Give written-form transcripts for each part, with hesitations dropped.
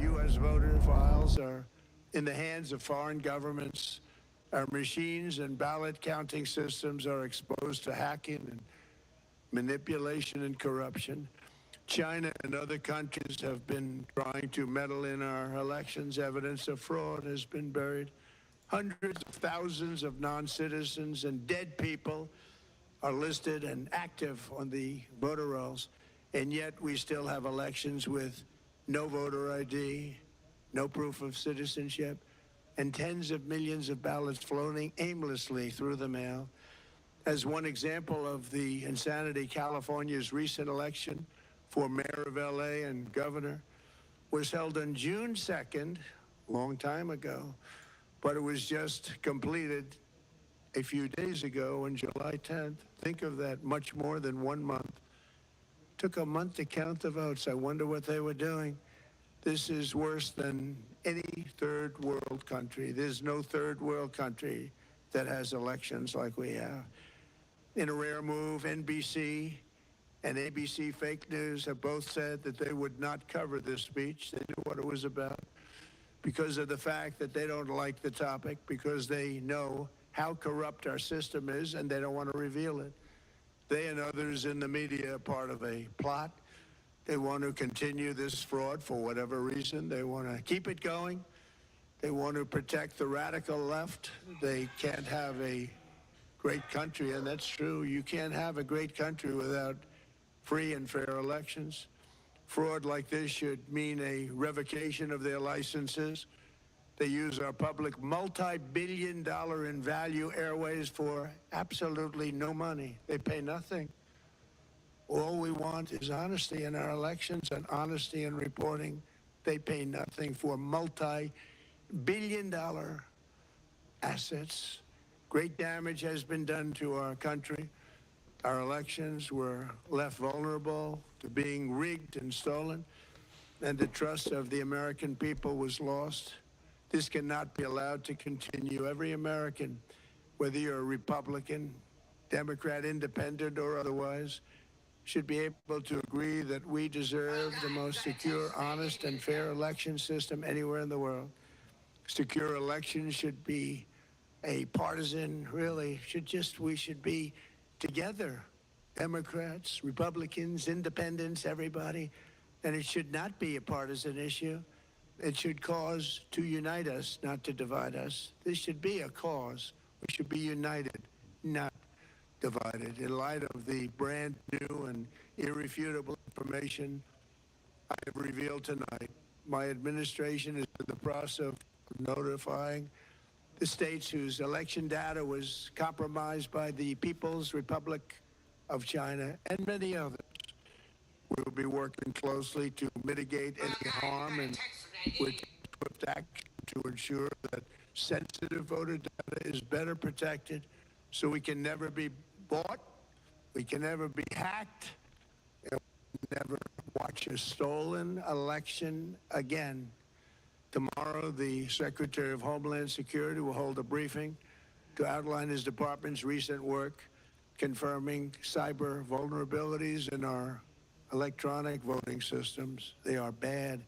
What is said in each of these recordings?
U.S. voter files are in the hands of foreign governments. Our machines and ballot counting systems are exposed to hacking and manipulation and corruption. China and other countries have been trying to meddle in our elections. Evidence of fraud has been buried. Hundreds of thousands of non-citizens and dead people are listed and active on the voter rolls, and yet we still have elections with no voter ID, no proof of citizenship, and tens of millions of ballots floating aimlessly through the mail. As one example of the insanity, California's recent election for mayor of LA and governor was held on June 2nd, a long time ago, but it was just completed a few days ago on July 10th. Think of that, much more than 1 month. Took a month to count the votes. I wonder what they were doing. This is worse than any third world country. There's no third world country that has elections like we have. In a rare move, NBC and ABC Fake News have both said that they would not cover this speech. They knew what it was about because of the fact that they don't like the topic, because they know how corrupt our system is and they don't want to reveal it. They and others in the media are part of a plot. They want to continue this fraud for whatever reason. They want to keep it going. They want to protect the radical left. They can't have a great country, and that's true. You can't have a great country without free and fair elections. Fraud like this should mean a revocation of their licenses. They use our public multi-billion-dollar in value airways for absolutely no money. They pay nothing. All we want is honesty in our elections and honesty in reporting. They pay nothing for multi-billion-dollar assets. Great damage has been done to our country. Our elections were left vulnerable to being rigged and stolen, and the trust of the American people was lost. This cannot be allowed to continue. Every American, whether you're a Republican, Democrat, Independent, or otherwise, should be able to agree that we deserve the most secure, honest, and fair election system anywhere in the world. Secure elections should be a partisan, really, we should be together, Democrats, Republicans, Independents, everybody, and it should not be a partisan issue. It should cause to unite us, not to divide us. This should be a cause. We should be united, not divided. In light of the brand new and irrefutable information I have revealed tonight, my administration is in the process of notifying the states whose election data was compromised by the People's Republic of China and many others. We will be working closely to mitigate any harm and with swift action to ensure that sensitive voter data is better protected so we can never be bought, we can never be hacked, and we can never watch a stolen election again. Tomorrow, the Secretary of Homeland Security will hold a briefing to outline his department's recent work confirming cyber vulnerabilities in our electronic voting systems. They are bad.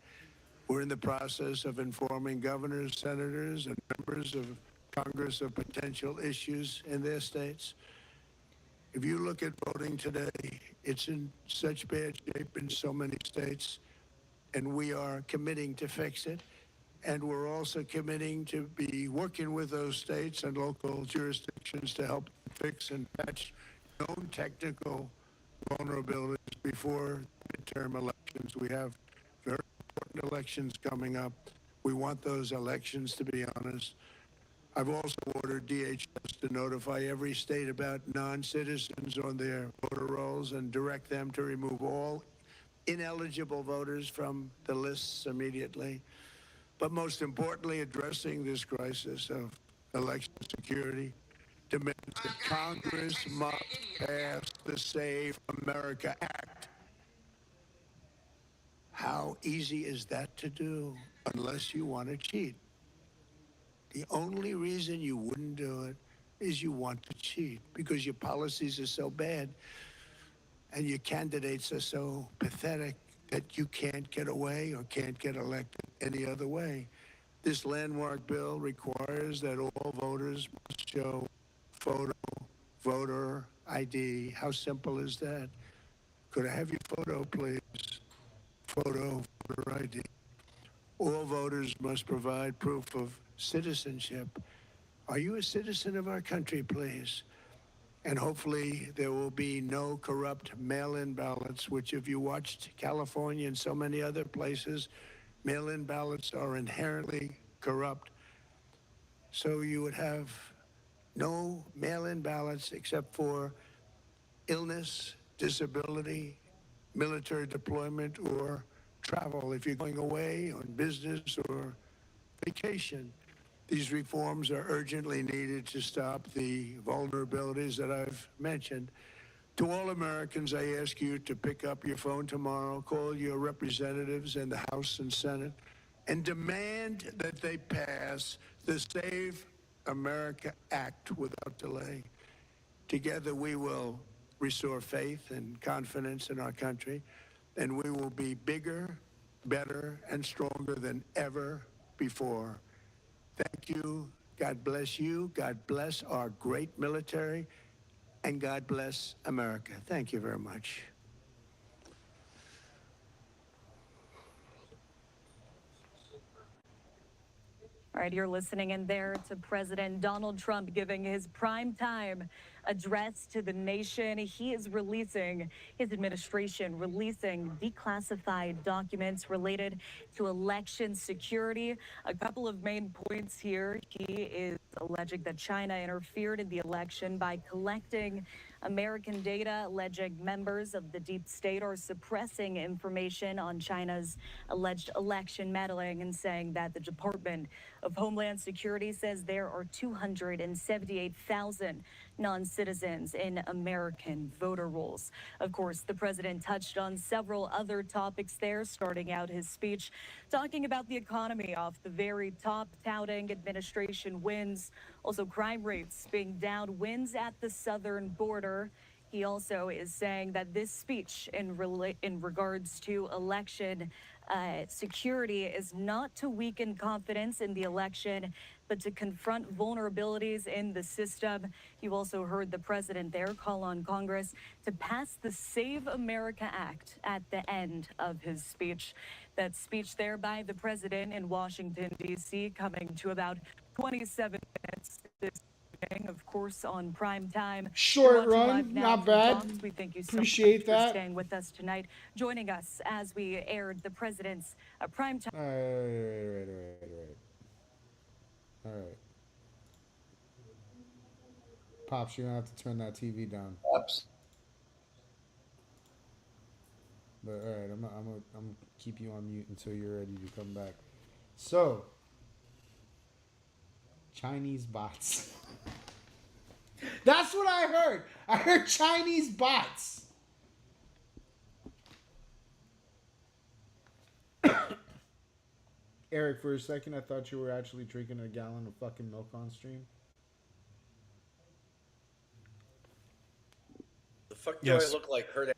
We're in the process of informing governors, senators, and members of Congress of potential issues in their states. If you look at voting today, it's in such bad shape in so many states, and we are committing to fix it. And we're also committing to be working with those states and local jurisdictions to help fix and patch known technical vulnerabilities before midterm elections. We have very important elections coming up. We want those elections to be honest. I've also ordered DHS to notify every state about non-citizens on their voter rolls and direct them to remove all ineligible voters from the lists immediately. But most importantly, addressing this crisis of election security demands that Congress must pass the Save America Act. How easy is that to do unless you want to cheat? The only reason you wouldn't do it is you want to cheat because your policies are so bad and your candidates are so pathetic that you can't get away or can't get elected any other way. This landmark bill requires that all voters must show photo, voter ID. How simple is that? Could I have your photo, please? Photo, voter ID. All voters must provide proof of citizenship. Are you a citizen of our country, please? And hopefully there will be no corrupt mail-in ballots, which if you watched California and so many other places, mail-in ballots are inherently corrupt. So you would have no mail-in ballots except for illness, disability, military deployment, or travel if you're going away on business or vacation. These reforms are urgently needed to stop the vulnerabilities that I've mentioned. To all Americans, I ask you to pick up your phone tomorrow, call your representatives in the House and Senate, and demand that they pass the Save America Act without delay. Together, we will restore faith and confidence in our country, and we will be bigger, better, and stronger than ever before. Thank you. God bless you. God bless our great military. And God bless America. Thank you very much. All right, you're listening in there to President Donald Trump giving his primetime address to the nation. He is releasing, his administration releasing declassified documents related to election security. A couple of main points here. He is alleging that China interfered in the election by collecting American data, alleging members of the deep state are suppressing information on China's alleged election meddling, and saying that the Department of Homeland Security says there are 278,000 non-citizens in American voter rolls. Of course, the president touched on several other topics there, starting out his speech talking about the economy off the very top, touting administration wins, also crime rates being down, wins at the southern border. He also is saying that this speech in regards to election security is not to weaken confidence in the election, but to confront vulnerabilities in the system. You also heard the president there call on Congress to pass the Save America Act at the end of his speech. That speech there by the president in Washington, D.C., coming to about 27 minutes this evening, of course, on prime time. Short run, not bad. We thank you so Appreciate much for that. staying with us tonight, joining us as we aired the president's prime time. All right. All right. Pops, you're gonna have to turn that TV down. Oops. But all right, I'm keep you on mute until you're ready to come back. So, Chinese bots. That's what I heard. I heard Chinese bots. Eric, for a second, I thought you were actually drinking a gallon of fucking milk on stream. The fuck do I look like? Hurt?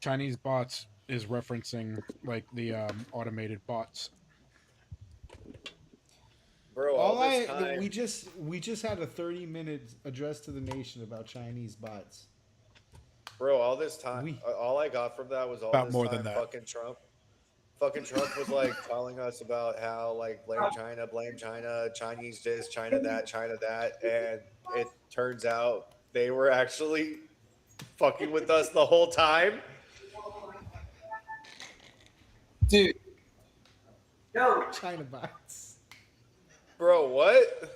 Chinese bots is referencing like the automated bots. Bro, we just had a 30-minute address to the nation about Chinese bots. Bro, all this time, all I got from that was all about this more time than that. Fucking Trump was like telling us about how like blame China, Chinese this, China that, and it turns out they were actually fucking with us the whole time. Dude. No. China bots. Bro, what?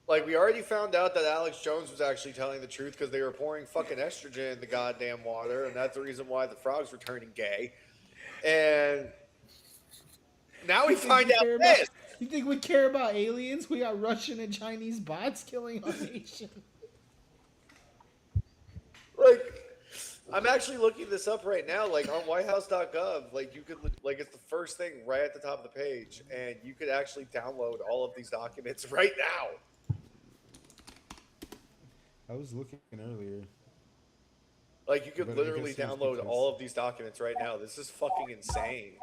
Like, we already found out that Alex Jones was actually telling the truth because they were pouring fucking estrogen in the goddamn water, and that's the reason why the frogs were turning gay. And now we find out this. You think we care about aliens? We got Russian and Chinese bots killing our nation. Like, I'm actually looking this up right now, like on whitehouse.gov. Like, you could, like, it's the first thing right at the top of the page, and you could actually download all of these documents right now. I was looking earlier. Like, you could But I literally guess it was download because all of these documents right now. This is fucking insane.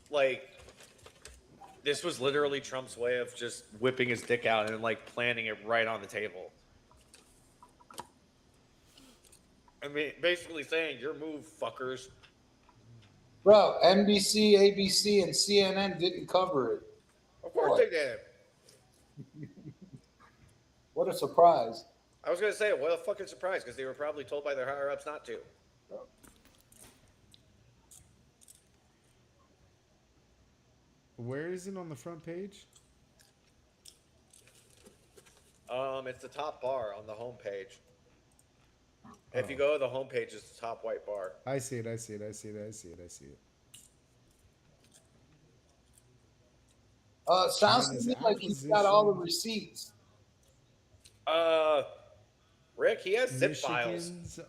Like, this was literally Trump's way of just whipping his dick out and like planting it right on the table. I mean, basically saying, your move, fuckers. Bro, NBC, ABC, and CNN didn't cover it. Of course Boy, they did. what a surprise. I was going to say, what a fucking surprise, because they were probably told by their higher-ups not to. where is it on the front page? It's the top bar on the homepage. If you go to the homepage, it's the top white bar. I see it. I see it. I see it. I see it. I see it. Sounds to China's me like he's got all the acquisition. receipts. Rick, he has zip files. Michigan's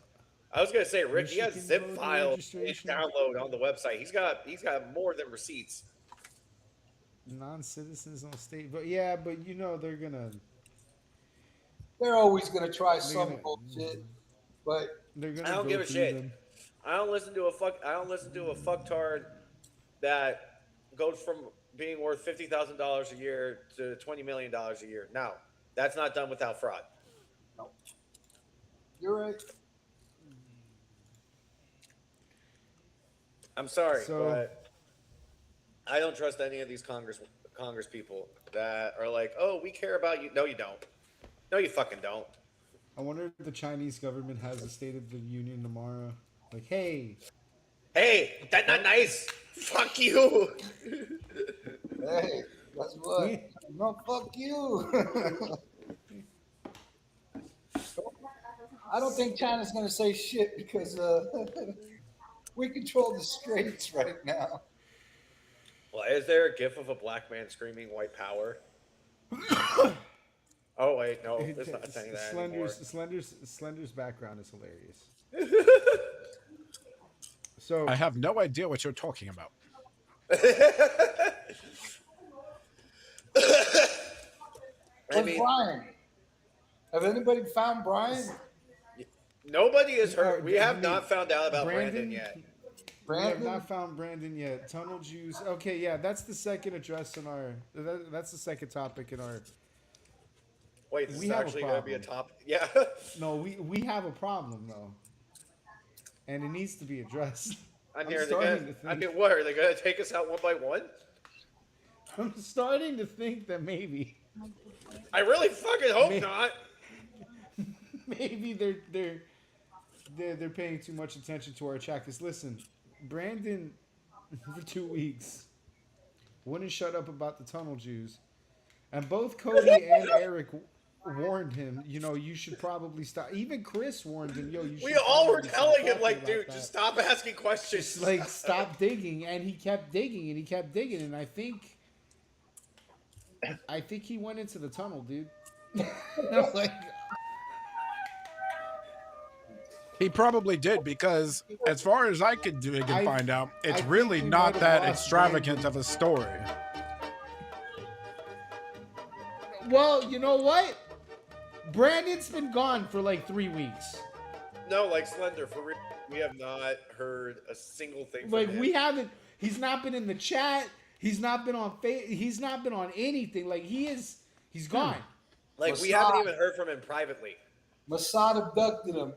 I was gonna say, Rick, he has Michigan zip voter files registration. in download on the website. He's got more than receipts. non-citizens on state, but yeah, but you know they're gonna They're always going to try they're some gonna bullshit, but they're I gonna don't go give a through shit. them. I don't listen to a fucktard that goes from being worth $50,000 a year to $20 million a year. No, that's not done without fraud. you're right. I'm sorry, So- but I don't trust any of these Congress people that are like, "Oh, we care about you." No, you don't. No, you fucking don't. I wonder if the Chinese government has a State of the Union tomorrow. Like, hey, Hey, that's not nice. Fuck you. Hey, guess what? We- No, fuck you. I don't think China's going to say shit because we control the straits right now. Well, is there a gif of a black man screaming "white power"? Oh wait, no, it's not saying that anymore. Slender's background is hilarious. So I have no idea what you're talking about. Where's Brian? Have anybody found Brian? Nobody has heard. We have not found out about Brandon yet. We have Brandon? not found Brandon yet. Tunnel Jews. Okay, yeah, that's the second address in our. That's the second topic in our. Wait, this We is have a actually going to be a problem. top. Yeah. No, we have a problem though, and it needs to be addressed. I I'm mean, starting to I think. mean, what are they going to take us out one by one? I'm starting to think that maybe I really fucking hope May- not. maybe they're paying too much attention to our chat. Cause listen, Brandon for 2 weeks wouldn't shut up about the tunnel Jews, and both Cody and Eric warned him. You know, you should probably stop. Even Chris warned him. Yo, you should. We all were probably stop telling him, talking like, about dude, that. just stop asking questions. Just like stop digging, and he kept digging, and he kept digging, and I think he went into the tunnel, dude. Like, He probably did because, as far as I could dig and I- find out, it's I really think we not might have that lost extravagant Brandon. of a story. well, you know what? Brandon's been gone for like 3 weeks. No, like Slender, for real. We have not heard a single thing from Like him. we haven't. He's not been in the chat. He's not been on. He's not been on anything. Like he's gone. Like, we Mossad. haven't even heard from him privately. Mossad abducted him.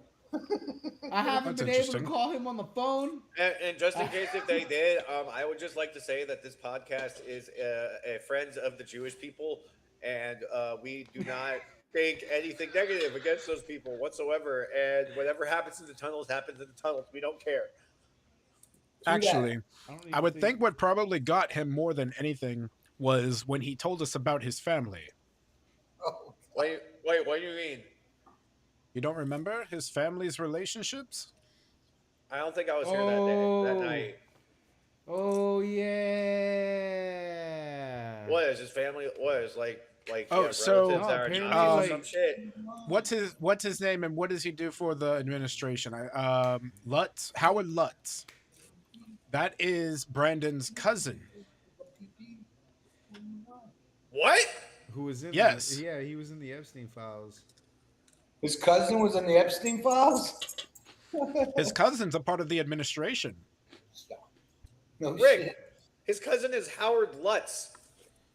I haven't That's been able to interesting. call him on the phone. And just in case if they did, I would just like to say that this podcast is a friends of the Jewish people, and we do not think anything negative against those people whatsoever. And whatever happens in the tunnels happens in the tunnels. We don't care. Actually, don't I even would think what probably got him more than anything was when he told us about his family. Oh, Wait, what do you mean? You don't remember his family's relationships? I don't think I was here that day, that night. Oh yeah. What is his family? What is like Oh, so, relatives that are apparently, Nazis or like- some shit? What's his name and what does he do for the administration? Lutz, Howard Lutz. That is Brandon's cousin. What? Who was in? Yes. Yeah, he was in the Epstein files. His cousin was in the Epstein files? His cousin's a part of the administration. Stop. No Rick, shit. his cousin is Howard Lutz.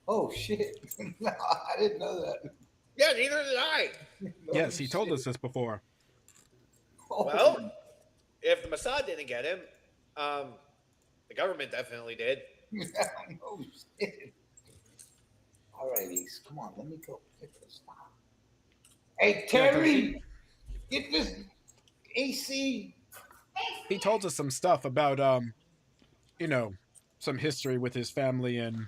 Oh shit. No, I didn't know that. Yeah, neither did I. No Yes, he told shit. us this before. Oh, Well, if the Mossad didn't get him, the government definitely did. no shit. All right, Ace. Come on, let me go. Stop. Hey, Terry, get this AC. He told us some stuff about you know, some history with his family and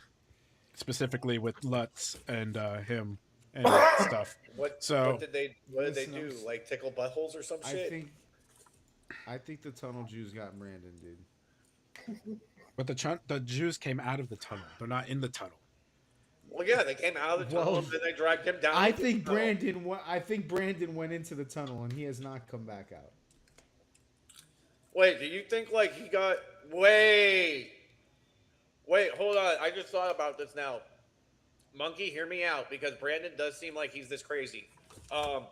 specifically with Lutz and him and stuff. What So did they Listen, do? Like tickle buttholes or some shit? I think the tunnel Jews got Brandon, dude. but the Jews came out of the tunnel. They're not in the tunnel. Well, yeah, they came out of the tunnel Well, and then they dragged him down. I into think the tunnel. Brandon went into the tunnel and he has not come back out. Wait, do you think like he got? Wait, hold on. I just thought about this now. Monkey, hear me out because Brandon does seem like he's this crazy. Oh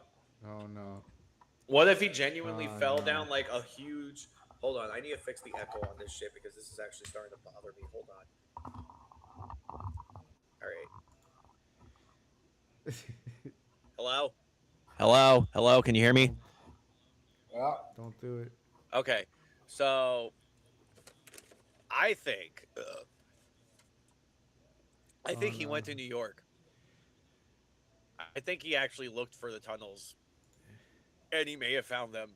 no. What if he genuinely Oh, fell no. down like a huge? Hold on, I need to fix the echo on this shit because this is actually starting to bother me. Hold on. All right. Hello. Hello. Can you hear me? Yeah. Don't do it. Okay, so I think he no. went to New York. I think he actually looked for the tunnels, and he may have found them.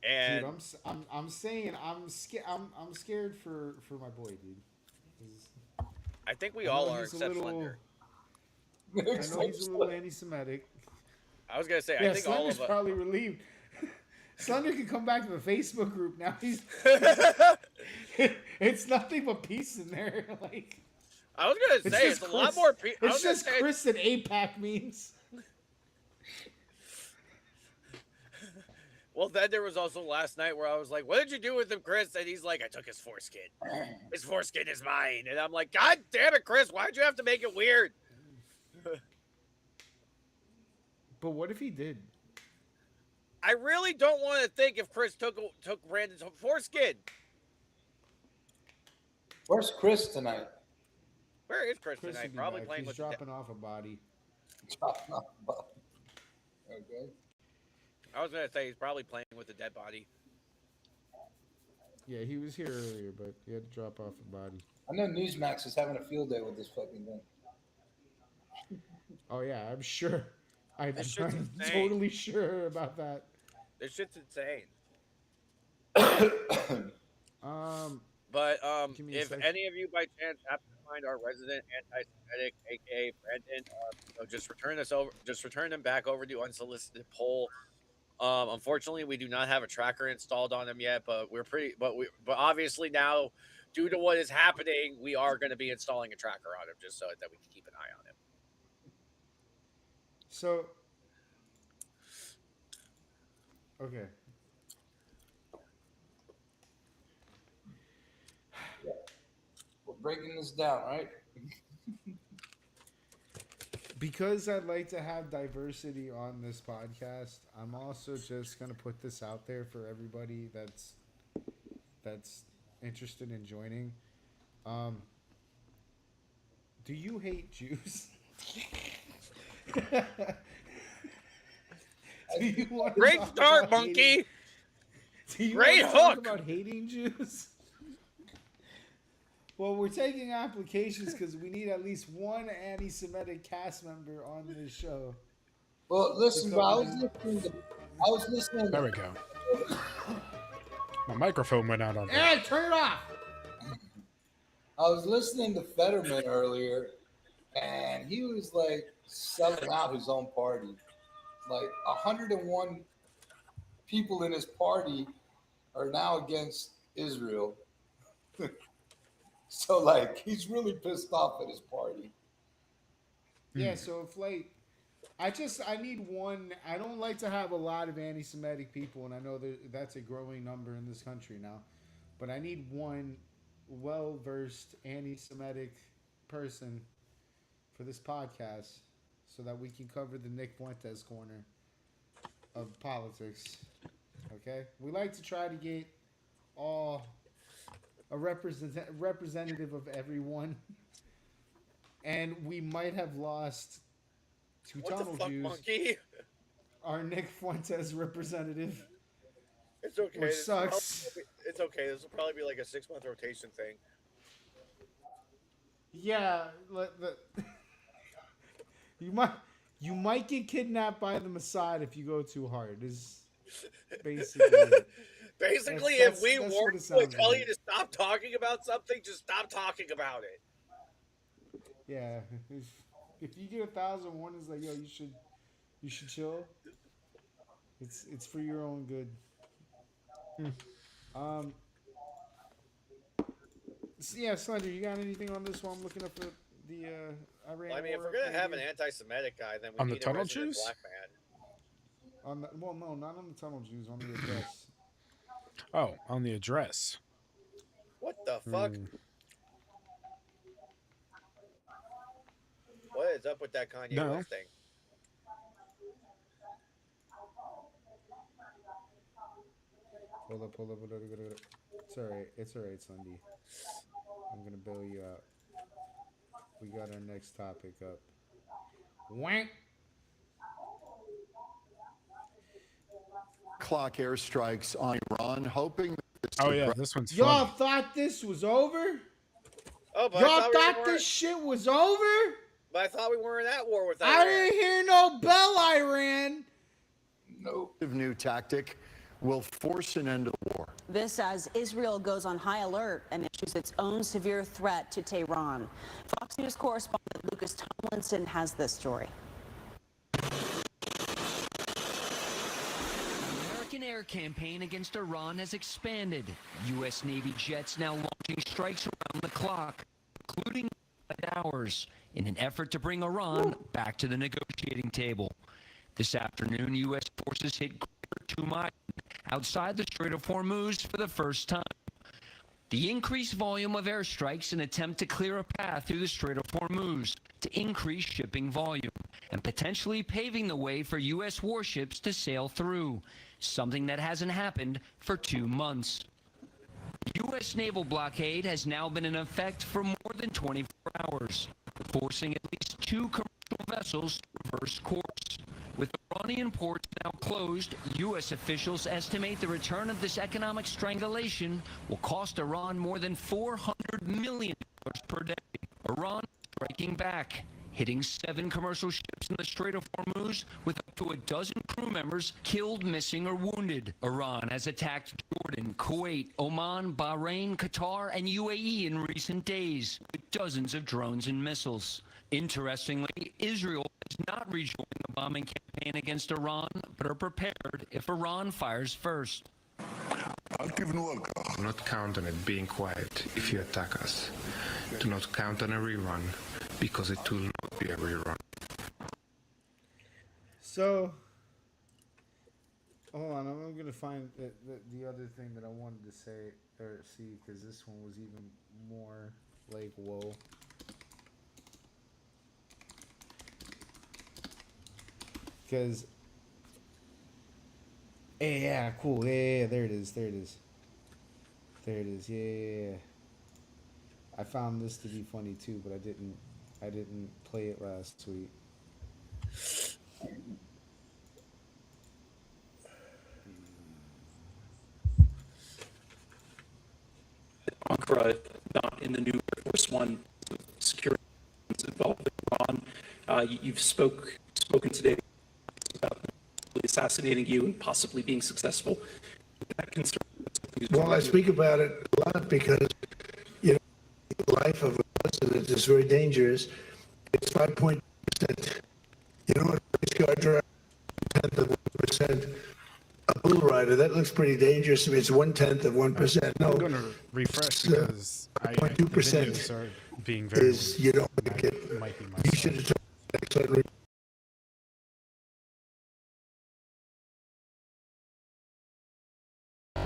And Dude, I'm saying I'm scared for my boy, dude. 'Cause I think we I know all are, he's a except little- Slender. I know he's a little anti-Semitic. I was gonna say, Yeah, I think all Slender's of us. probably relieved. Slender can come back to the Facebook group now. It's nothing but peace in there. Like I was gonna say it's a lot more. It's just Chris and APAC memes. Well, then there was also last night where I was like, "What did you do with him, Chris?" And he's like, "I took his foreskin. His foreskin is mine." And I'm like, "God damn it, Chris! Why'd you have to make it weird?" But what if he did? I really don't want to think if Chris took Brandon's foreskin. Where's Chris tonight? Where is Chris, Chris tonight? would be Probably back. playing He's with. dropping off a body. Okay. I was gonna say he's probably playing with a dead body. Yeah, he was here earlier, but he had to drop off a body. I know Newsmax is having a field day with this fucking thing. Oh yeah, I'm sure. I'm This shit's insane. totally sure about that. This shit's insane. But Give me a if second. any of you by chance happen to find our resident anti-Semitic, aka Brandon, just return them back over to unsolicited poll. Unfortunately, we do not have a tracker installed on him yet, but but obviously now, due to what is happening, we are going to be installing a tracker on him just so that we can keep an eye on him. So, okay. We're breaking this down, right? Because I'd like to have diversity on this podcast, I'm also just gonna put this out there for everybody that's interested in joining. Do you hate Jews? Do you want to Great talk start, about monkey. hating- Do you Great want to talk hook. about hating Jews? Well, we're taking applications because we need at least one anti-Semitic cast member on this show. Well, listen, bro. I was listening. There we go. My microphone went out on me. Hey, turn it off! I was listening to Fetterman earlier, and he was like selling out his own party. Like 101 people in his party are now against Israel. So like he's really pissed off at his party. Yeah, so if like, I need one. I don't like to have a lot of anti-Semitic people, and I know that's a growing number in this country now. But I need one well-versed anti-Semitic person for this podcast so that we can cover the Nick Fuentes corner of politics. Okay? We like to try to get a representative of everyone. And we might have lost to What the Tunnel fuck, Jews, monkey? our Nick Fuentes representative, It's okay. which sucks. It's okay. This will probably be like a 6-month rotation thing. Yeah, you might get kidnapped by the Mossad if you go too hard. Is basically it. Basically, That's- if we that's warn what it you and sounds tell like. you to stop talking about something, just stop talking about it. Yeah, if you get 1,000 warnings like, yo, you should chill. It's for your own good. So yeah, Slender, you got anything on this one? I'm looking up the Iran. Well, I mean, if war we're gonna update have an here. anti-Semitic guy, then we On the need a tunnel resident Jews? black man. Well, no, not on the tunnel Jews, on the address. Oh, on the address. What the fuck? Hmm. What is up with that Kanye No. West thing? Hold up. It's alright, Sunday. I'm gonna bail you out. We got our next topic up. Wank. Clock airstrikes on Iran, hoping that this Oh would yeah, bring this one's Y'all fun. thought this was over? Oh, but Y'all we thought weren't- this shit was over? But I thought we weren't at war with I Iran. didn't hear no bell, Iran. Nope. new tactic will force an end to the war. This as Israel goes on high alert and issues its own severe threat to Tehran. Fox News correspondent Lucas Tomlinson has this story. The American air campaign against Iran has expanded. U.S. Navy jets now launching strikes around the clock, including hours, in an effort to bring Iran back to the negotiating table. This afternoon, U.S. forces hit Greater Tumain outside the Strait of Hormuz for the first time. The increased volume of airstrikes an attempt to clear a path through the Strait of Hormuz to increase shipping volume and potentially paving the way for U.S. warships to sail through, something that hasn't happened for 2 months. The U.S. naval blockade has now been in effect for more than 24 hours, forcing at least 2 commercial vessels to reverse course. With Iranian ports now closed, U.S. officials estimate the return of this economic strangulation will cost Iran more than $400 million per day. Iran striking back, hitting 7 commercial ships in the Strait of Hormuz with up to a dozen crew members killed, missing, or wounded. Iran has attacked Jordan, Kuwait, Oman, Bahrain, Qatar, and UAE in recent days with dozens of drones and missiles. Interestingly, Israel has not rejoined the bombing campaign against Iran, but are prepared if Iran fires first. Do not count on it being quiet if you attack us. Do not count on a rerun, because it will not be a rerun. So, hold on, I'm going to find the other thing that I wanted to say or see, because this one was even more like, whoa. Because, yeah, cool, yeah, there it is, yeah. I found this to be funny too, but I didn't play it last week. Ankara, not in the new Air Force One security involved in Iran. You've spoken today about assassinating you and possibly being successful. That concern. Well, I speak about it a lot because, you know, the life of a president is very dangerous. It's 5.2%. You know, a race car driver, 1/10 of 1%. A bull rider, that looks pretty dangerous. It's 1/10 of 1%. No, I'm going to refresh it's, because the 0.2% videos are being very. is you don't like it. Might be my You fault. should have told me.